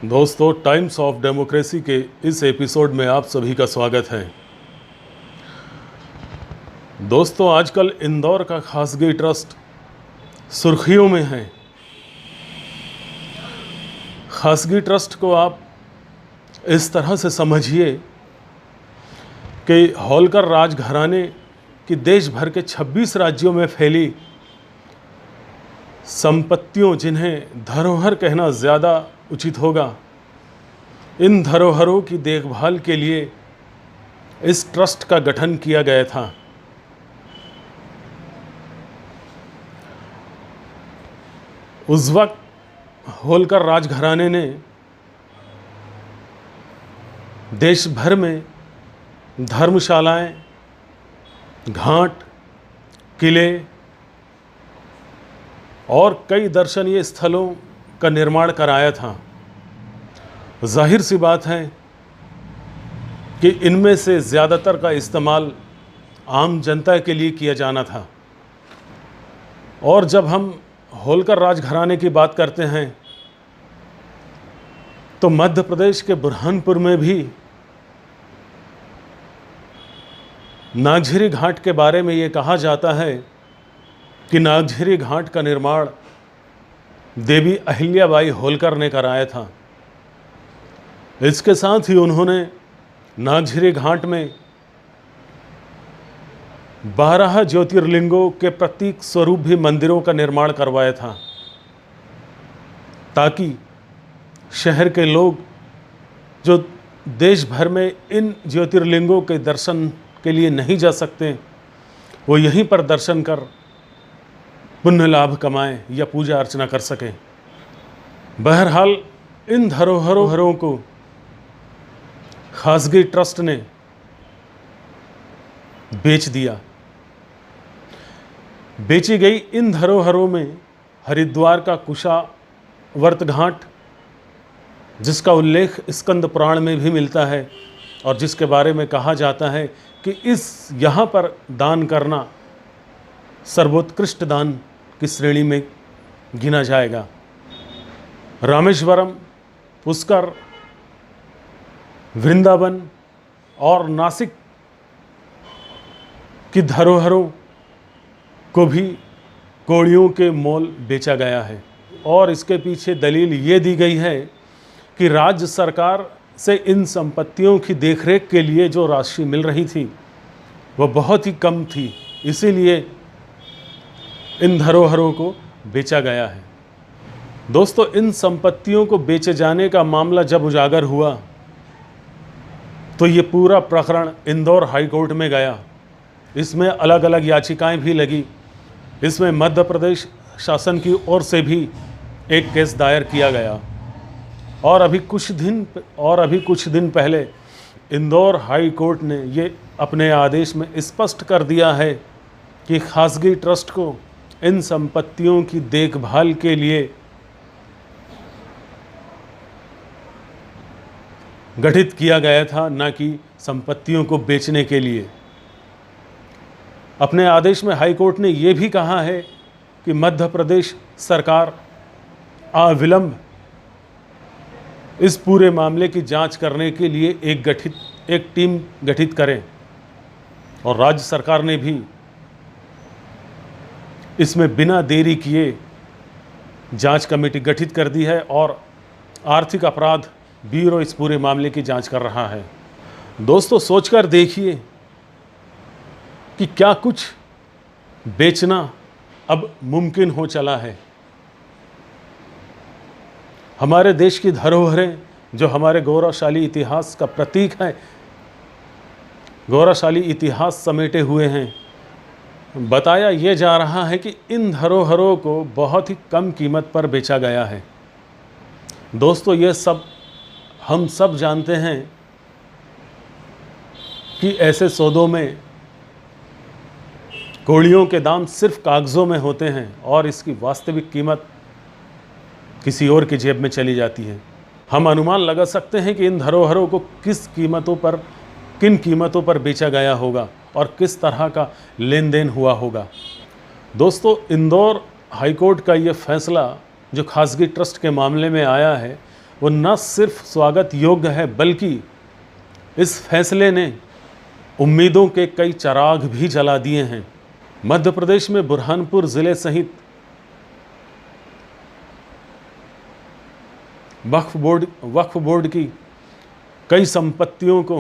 दोस्तों, times of democracy के इस एपिसोड में आप सभी का स्वागत है। दोस्तों, आजकल इंदौर का खासगी ट्रस्ट सुर्खियों में है। खासगी ट्रस्ट को आप इस तरह से समझिए कि होलकर राजघराने की देश भर के 26 राज्यों में फैली संपत्तियों, जिन्हें धरोहर कहना ज़्यादा उचित होगा, इन धरोहरों की देखभाल के लिए इस ट्रस्ट का गठन किया गया था। उस वक्त होलकर राजघराने ने देश भर में धर्मशालाएं, घाट, किले और कई दर्शनीय स्थलों का निर्माण कराया था। जाहिर सी बात है कि इनमें से ज़्यादातर का इस्तेमाल आम जनता के लिए किया जाना था। और जब हम होलकर राजघराने की बात करते हैं तो मध्य प्रदेश के बुरहानपुर में भी नागझिरी घाट के बारे में ये कहा जाता है कि नागझिरी घाट का निर्माण देवी अहिल्याबाई होलकर ने कराया था। इसके साथ ही उन्होंने नागझिरी घाट में 12 ज्योतिर्लिंगों के प्रतीक स्वरूप भी मंदिरों का निर्माण करवाया था, ताकि शहर के लोग जो देश भर में इन ज्योतिर्लिंगों के दर्शन के लिए नहीं जा सकते, वो यहीं पर दर्शन कर पुण्य लाभ कमाएं या पूजा अर्चना कर सकें। बहरहाल इन धरोहरों को खासगी ट्रस्ट ने बेच दिया। बेची गई इन धरोहरों में हरिद्वार का कुशावर्त घाट, जिसका उल्लेख स्कंद पुराण में भी मिलता है और जिसके बारे में कहा जाता है कि यहाँ पर दान करना सर्वोत्कृष्ट दान की श्रेणी में गिना जाएगा। रामेश्वरम, पुष्कर, वृंदावन और नासिक की धरोहरों को भी कौड़ियों के मोल बेचा गया है। और इसके पीछे दलील ये दी गई है कि राज्य सरकार से इन संपत्तियों की देखरेख के लिए जो राशि मिल रही थी वह बहुत ही कम थी, इसीलिए इन धरोहरों को बेचा गया है। दोस्तों, इन संपत्तियों को बेचे जाने का मामला जब उजागर हुआ तो ये पूरा प्रकरण इंदौर हाई कोर्ट में गया। इसमें अलग अलग याचिकाएं भी लगी। इसमें मध्य प्रदेश शासन की ओर से भी एक केस दायर किया गया। और अभी कुछ दिन पहले इंदौर हाई कोर्ट ने ये अपने आदेश में स्पष्ट कर दिया है कि खासगी ट्रस्ट को इन संपत्तियों की देखभाल के लिए गठित किया गया था, न कि संपत्तियों को बेचने के लिए। अपने आदेश में हाई कोर्ट ने यह भी कहा है कि मध्य प्रदेश सरकार अविलंब इस पूरे मामले की जांच करने के लिए एक टीम गठित करें। और राज्य सरकार ने भी इसमें बिना देरी किए जांच कमेटी गठित कर दी है और आर्थिक अपराध ब्यूरो इस पूरे मामले की जांच कर रहा है। दोस्तों, सोचकर देखिए कि क्या कुछ बेचना अब मुमकिन हो चला है। हमारे देश की धरोहरें, जो हमारे गौरवशाली इतिहास का प्रतीक है, गौरवशाली इतिहास समेटे हुए हैं, बताया ये जा रहा है कि इन धरोहरों को बहुत ही कम कीमत पर बेचा गया है। दोस्तों, ये सब हम सब जानते हैं कि ऐसे सौदों में कौड़ियों के दाम सिर्फ कागज़ों में होते हैं और इसकी वास्तविक कीमत किसी और की जेब में चली जाती है। हम अनुमान लगा सकते हैं कि इन धरोहरों को किन कीमतों पर बेचा गया होगा और किस तरह का लेन देन हुआ होगा। दोस्तों, इंदौर हाईकोर्ट का ये फैसला जो खासगी ट्रस्ट के मामले में आया है, वो न सिर्फ स्वागत योग्य है, बल्कि इस फैसले ने उम्मीदों के कई चिराग भी जला दिए हैं। मध्य प्रदेश में बुरहानपुर ज़िले सहित वक्फ बोर्ड की कई संपत्तियों को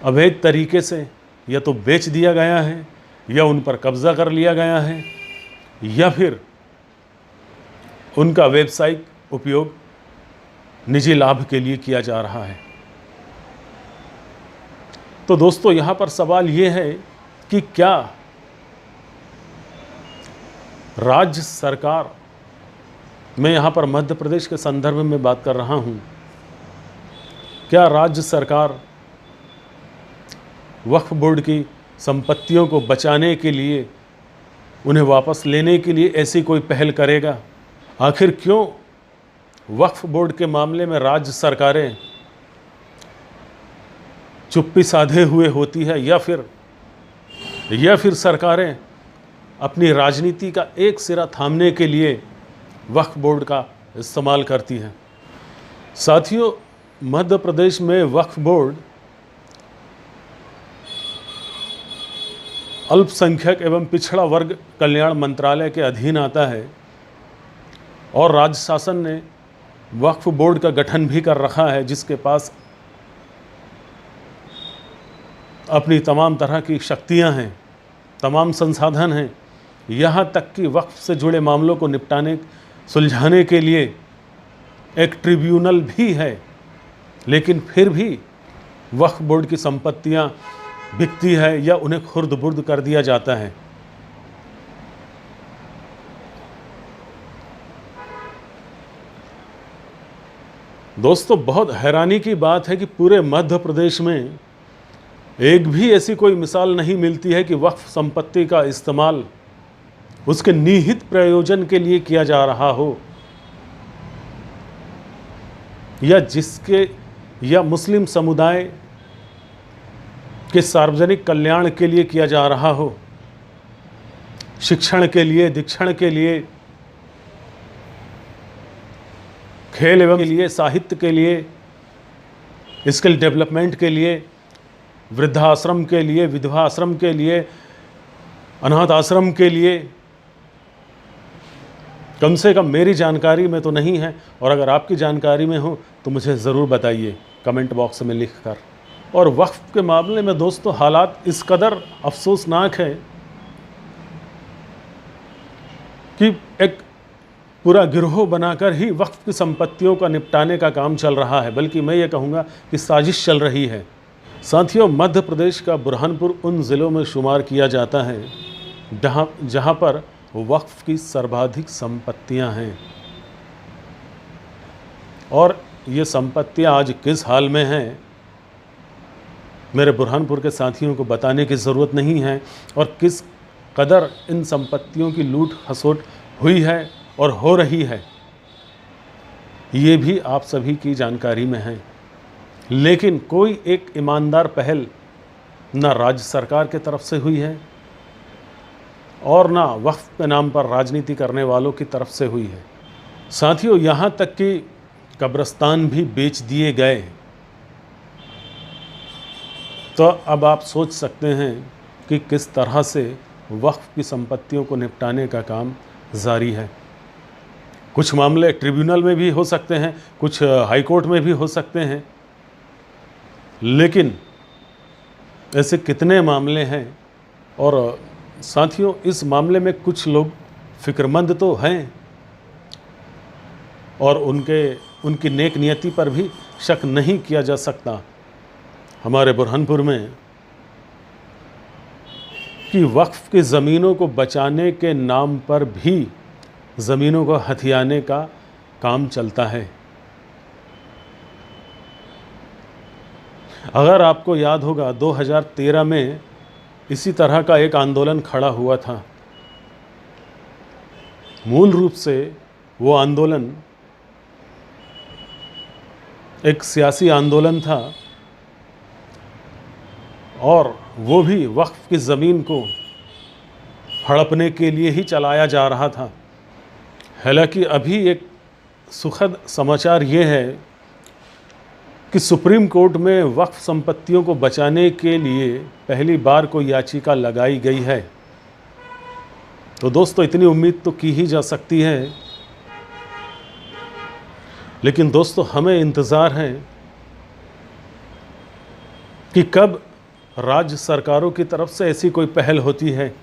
अवैध तरीके से या तो बेच दिया गया है, या उन पर कब्जा कर लिया गया है, या फिर उनका व्यावसायिक उपयोग निजी लाभ के लिए किया जा रहा है। तो दोस्तों, यहाँ पर सवाल ये है कि क्या राज्य सरकार, मैं यहाँ पर मध्य प्रदेश के संदर्भ में बात कर रहा हूँ, क्या राज्य सरकार वक्फ बोर्ड की संपत्तियों को बचाने के लिए, उन्हें वापस लेने के लिए ऐसी कोई पहल करेगा? आखिर क्यों वक्फ बोर्ड के मामले में राज्य सरकारें चुप्पी साधे हुए होती है, या फिर सरकारें अपनी राजनीति का एक सिरा थामने के लिए वक्फ बोर्ड का इस्तेमाल करती हैं? साथियों, मध्य प्रदेश में वक्फ बोर्ड अल्पसंख्यक एवं पिछड़ा वर्ग कल्याण मंत्रालय के अधीन आता है, और राज्य शासन ने वक्फ बोर्ड का गठन भी कर रखा है, जिसके पास अपनी तमाम तरह की शक्तियां हैं, तमाम संसाधन हैं। यहाँ तक कि वक्फ से जुड़े मामलों को सुलझाने के लिए एक ट्रिब्यूनल भी है। लेकिन फिर भी वक्फ बोर्ड की संपत्तियां बिकती है या उन्हें खुर्द-बुर्द कर दिया जाता है। दोस्तों, बहुत हैरानी की बात है कि पूरे मध्य प्रदेश में एक भी ऐसी कोई मिसाल नहीं मिलती है कि वक्फ संपत्ति का इस्तेमाल उसके निहित प्रयोजन के लिए किया जा रहा हो, या मुस्लिम समुदाय के सार्वजनिक कल्याण के लिए किया जा रहा हो, शिक्षण के लिए, दीक्षण के लिए, खेल एवं के लिए, साहित्य के लिए, स्किल डेवलपमेंट के लिए, वृद्धाश्रम के लिए, विधवा आश्रम के लिए, अनाथ आश्रम के लिए। कम से कम मेरी जानकारी में तो नहीं है, और अगर आपकी जानकारी में हो तो मुझे ज़रूर बताइए कमेंट बॉक्स में लिखकर। और वक्फ के मामले में दोस्तों हालात इस कदर अफसोसनाक है कि एक पूरा गिरोह बनाकर ही वक्फ की संपत्तियों का निपटाने का काम चल रहा है, बल्कि मैं ये कहूँगा कि साजिश चल रही है। साथियों, मध्य प्रदेश का बुरहानपुर उन ज़िलों में शुमार किया जाता है जहाँ पर वक्फ की सर्वाधिक संपत्तियाँ हैं, और ये संपत्तियाँ आज किस हाल में हैं मेरे बुरहानपुर के साथियों को बताने की ज़रूरत नहीं है, और किस कदर इन संपत्तियों की लूट खसोट हुई है और हो रही है, ये भी आप सभी की जानकारी में है। लेकिन कोई एक ईमानदार पहल न राज्य सरकार के तरफ से हुई है, और ना वक्फ के नाम पर राजनीति करने वालों की तरफ से हुई है। साथियों, यहाँ तक कि कब्रिस्तान भी बेच दिए गए। तो अब आप सोच सकते हैं कि किस तरह से वक्फ की संपत्तियों को निपटाने का काम जारी है। कुछ मामले ट्रिब्यूनल में भी हो सकते हैं, कुछ हाई कोर्ट में भी हो सकते हैं, लेकिन ऐसे कितने मामले हैं। और साथियों, इस मामले में कुछ लोग फिक्रमंद तो हैं, और उनकी नेक नियति पर भी शक नहीं किया जा सकता। हमारे बुरहानपुर में कि वक्फ की ज़मीनों को बचाने के नाम पर भी ज़मीनों को हथियाने का काम चलता है। अगर आपको याद होगा, 2013 में इसी तरह का एक आंदोलन खड़ा हुआ था। मूल रूप से वो आंदोलन एक सियासी आंदोलन था, और वो भी वक्फ की ज़मीन को हड़पने के लिए ही चलाया जा रहा था। हालांकि अभी एक सुखद समाचार ये है कि सुप्रीम कोर्ट में वक्फ संपत्तियों को बचाने के लिए पहली बार कोई याचिका लगाई गई है। तो दोस्तों, इतनी उम्मीद तो की ही जा सकती है, लेकिन दोस्तों हमें इंतज़ार है कि कब राज्य सरकारों की तरफ से ऐसी कोई पहल होती है